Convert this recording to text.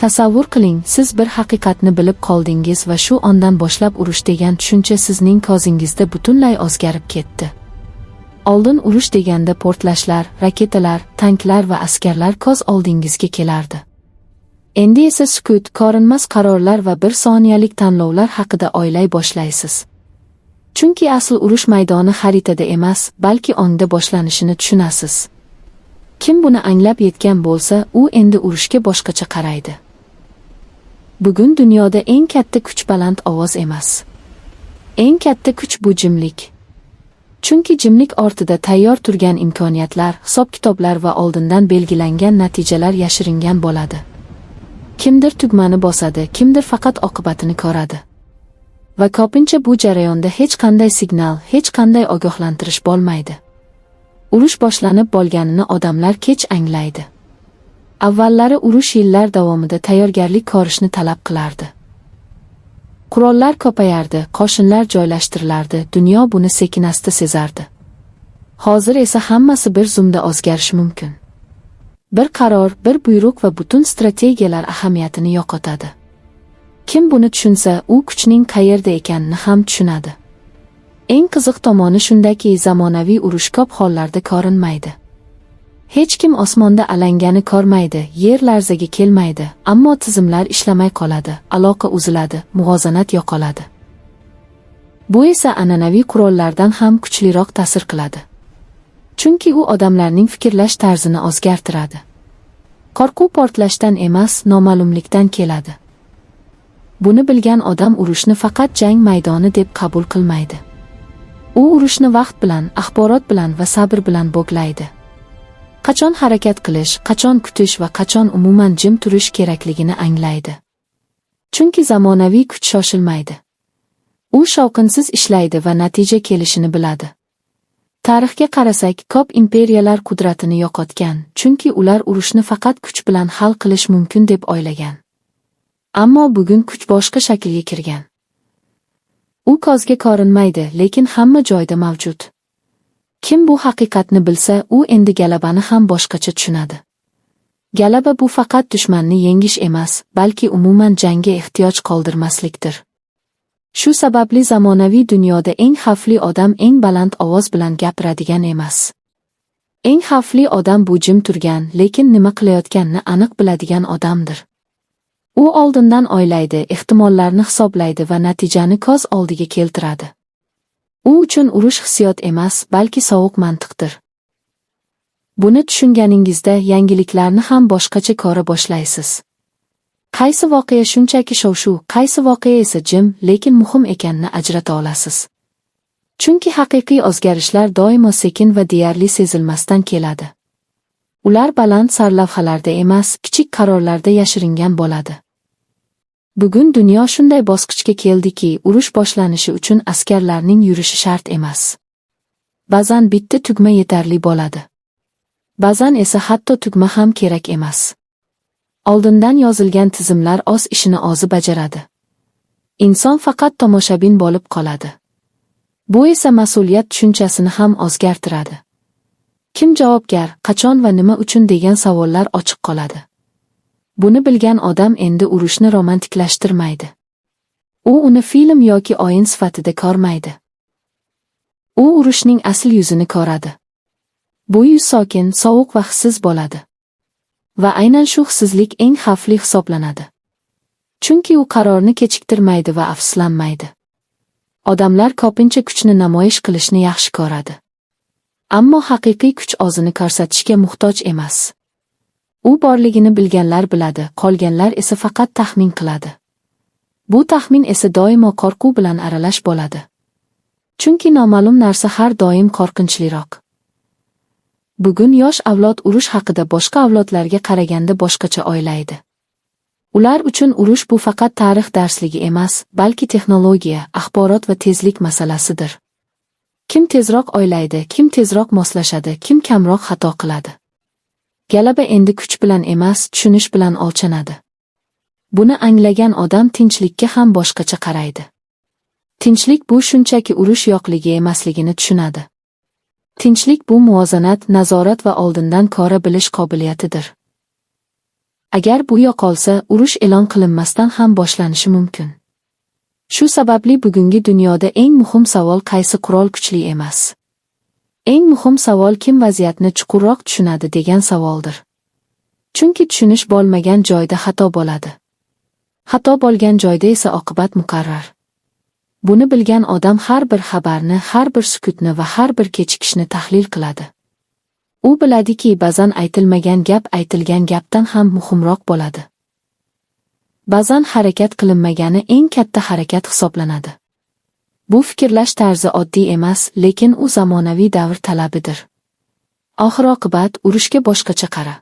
Tasavvur qiling, siz bir haqiqatni bilib qoldingiz va shu ondan boshlab urush degan tushuncha sizning ko'zingizda butunlay o'zgarib ketdi. Oldin urush deganda portlashlar, raketalar, tanklar va askarlar ko'z oldingizga kelardi. Endi esa sukut, ko'rinmas qarorlar va bir soniyalik tanlovlar haqida o'ylay boshlaysiz. Chunki asl urush maydoni xaritada emas, balki ongda boshlanishini tushunasiz. Kim buni anglab yetgan bo'lsa, u endi urushga boshqacha qaraydi. Bugun dunyoda eng katta kuch baland ovoz emas. Eng katta kuch bu jimlik. Chunki jimlik ortida tayyor turgan imkoniyatlar, hisob-kitoblar va oldindan belgilangan natijalar yashiringan bo'ladi. Kimdir tugmani bosadi, kimdir faqat oqibatini ko'radi. Va ko'pincha bu jarayonda hech qanday signal, hech qanday ogohlantirish bo'lmaydi. Urush boshlanib bo'lganini odamlar kech anglaydi. Avvallari urush yillar davomida tayyorgarlik ko'rishni talab qilardi. Qurollar ko'payardi, qo'shinlar joylashtirilardi, dunyo buni sekin-asta sezardi. Hozir esa hammasi bir zumda o'zgarishi mumkin. Bir qaror, bir buyruq va butun strategiyalar ahamiyatini yo'qotadi. Kim buni tushunsa, u kuchning qayerda ekanini ham tushunadi. Eng qiziq tomoni shundaki, zamonaviy urush ko'p hollarda ko'rinmaydi. Hech kim osmonda alangani ko'rmaydi, yer larzaga kelmaydi, ammo tizimlar ishlamay qoladi, aloqa uziladi, muvozanat yo'qoladi. Bu esa an'anaviy qurollardan ham kuchliroq ta'sir qiladi. Chunki u odamlarning fikrlash tarzini o'zgartiradi. Qo'rquv portlashdan emas, noma'lumlikdan keladi. Buni bilgan odam urushni faqat jang maydoni deb qabul qilmaydi. U urushni vaqt bilan, axborot bilan va sabr bilan bog'laydi. Qachon harakat qilish, qachon kutish va qachon umuman jim turish kerakligini anglaydi. Chunki zamonaviy kuch shoshilmaydi. U shovqinsiz ishlaydi va natija kelishini biladi. Tarixga qarasak, ko'p imperiyalar qudratini yo'qotgan, chunki ular urushni faqat kuch bilan hal qilish mumkin deb o'ylagan. Ammo bugun kuch boshqa shaklga kirgan. U ko'zga ko'rinmaydi, lekin hamma joyda mavjud. Kim bu haqiqatni bilsa, u endi galabani ham boshqacha tushunadi. Galaba bu faqat dushmanni yengish emas, balki umuman jangga ehtiyoj qoldirmaslikdir. Shu sababli zamonaviy dunyoda eng xavfli odam eng baland ovoz bilan gapiradigan emas. Eng xavfli odam bu jim turgan, lekin nima qilayotganini aniq biladigan odamdir. U oldindan o'ylaydi, ehtimollarni hisoblaydi va natijani ko'z oldiga keltiradi. U uchun urush hissiyot emas, balki sovuq mantiqdir. Buni tushunganingizda yangiliklarni ham boshqacha ko'ra boshlaysiz. Qaysi voqea shunchaki shov-shuv, qaysi voqea esa jim, lekin muhim ekanini ajrata olasiz. Chunki haqiqiy o'zgarishlar doimo sekin va deyarli sezilmasdan keladi. Ular baland sarlavhalarda emas, kichik qarorlarda yashiringan bo'ladi. Bugun dunyo shunday bosqichga keldiki, urush boshlanishi uchun askarlarning yurishi shart emas. Ba'zan bitta tugma yetarli bo'ladi. Ba'zan esa hatto tugma ham kerak emas. Oldindan yozilgan tizimlar o'z ishini o'zi bajaradi. Inson faqat tomoshabin bo'lib qoladi. Bu esa mas'uliyat tushunchasini ham o'zgartiradi. Kim javobgar, qachon va nima uchun degan savollar ochiq qoladi. Buni bilgan odam endi urushni romantiklashtirmaydi. U uni film yoki o'yin sifatida ko'rmaydi. U urushning asl yuzini ko'radi. Bu yuz sokin, sovuq va hissiz bo'ladi. Va aynan shu hissizlik eng xavfli hisoblanadi. Chunki u qarorni kechiktirmaydi va afsuslanmaydi. Odamlar ko'pincha kuchni namoyish qilishni yaxshi ko'radi. Ammo haqiqiy kuch o'zini ko'rsatishga muhtoj emas. U borligini bilganlar biladi, qolganlar esa faqat taxmin qiladi. Bu taxmin esa doimo qo'rquv bilan aralash bo'ladi. Chunki noma'lum narsa har doim qo'rqinchliroq. Bugun yosh avlod urush haqida boshqa avlodlarga qaraganda boshqacha o'ylaydi. Ular uchun urush bu faqat tarix darsligi emas, balki texnologiya, axborot va tezlik masalasidir. Kim tezroq o'ylaydi, kim tezroq moslashadi, kim kamroq xato qiladi. G'alaba endi kuch bilan emas, tushunish bilan o'lchanadi. Buni anglagan odam tinchlikka ham boshqacha qaraydi. Tinchlik bu shunchaki urush yo'qligi emasligini tushunadi. Tinchlik bu muvozanat, nazorat va oldindan ko'ra bilish qobiliyatidir. Agar bu yo'qolsa, urush e'lon qilinmasdan ham boshlanishi mumkin. Shu sababli bugungi dunyoda eng muhim savol qaysi qurol kuchli emas. Eng muhim savol kim vaziyatni chuqurroq tushunadi degan savoldir. Chunki tushunish bo'lmagan joyda xato bo'ladi. Xato bo'lgan joyda esa oqibat muqarrar. Buni bilgan odam har bir xabarni, har bir sukutni va har bir kechikishni tahlil qiladi. U biladiki, ba'zan aytilmagan gap aytilgan gapdan ham muhimroq bo'ladi. Ba'zan harakat qilinmagani eng katta harakat hisoblanadi. Bu fikrlash tarzi oddiy emas, lekin u zamonaviy davr talabidir. Oxir-oqibat urushga boshqacha qara.